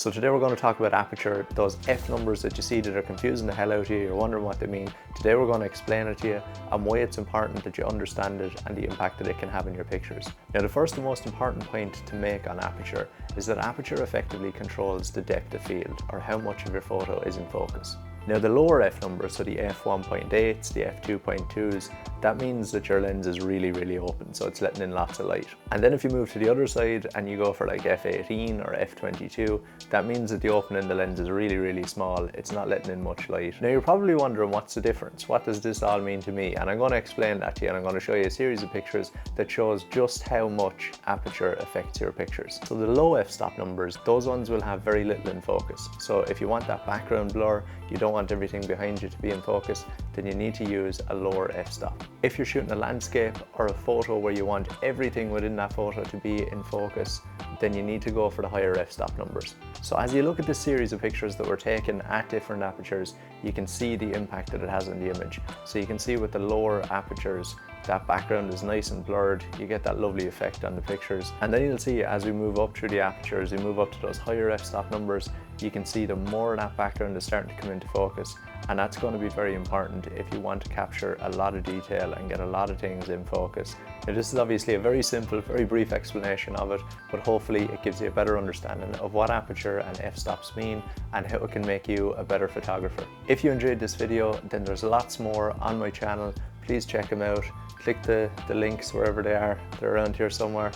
So today we're going to talk about aperture, those F numbers that you see that are confusing the hell out of you, you're wondering what they mean. Today we're going to explain it to you and why it's important that you understand it and the impact that it can have in your pictures. Now the first and most important point to make on aperture is that aperture effectively controls the depth of field, or how much of your photo is in focus. Now the lower F numbers, so the f1.8s, the f2.2s, that means that your lens is really open, so it's letting in lots of light. And then if you move to the other side and you go for like f18 or f22, that means that the opening in the lens is really small, it's not letting in much light. Now you're probably wondering, what's the difference? What does this all mean to me? And I'm going to explain that to you, and I'm going to show you a series of pictures that shows just how much aperture affects your pictures. So the low f-stop numbers, those ones will have very little in focus. So if you want that background blur, you don't want everything behind you to be in focus, then you need to use a lower f-stop. If you're shooting a landscape or a photo where you want everything within that photo to be in focus, then you need to go for the higher f-stop numbers. So as you look at this series of pictures that were taken at different apertures, you can see the impact that it has on the image. So you can see with the lower apertures, that background is nice and blurred, you get that lovely effect on the pictures. And then you'll see as we move up through the apertures, we move up to those higher f-stop numbers, you can see the more that background is starting to come into focus. And that's going to be very important if you want to capture a lot of detail and get a lot of things in focus. Now this is obviously a very simple, very brief explanation of it, but hopefully it gives you a better understanding of what aperture and f-stops mean and how it can make you a better photographer. If you enjoyed this video, then there's lots more on my channel. Please check them out. Click the links wherever they are. They're around here somewhere.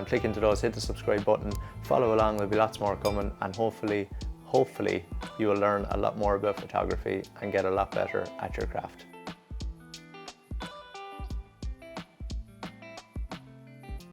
Click into those, hit the subscribe button, follow along, there'll be lots more coming, and hopefully you will learn a lot more about photography and get a lot better at your craft.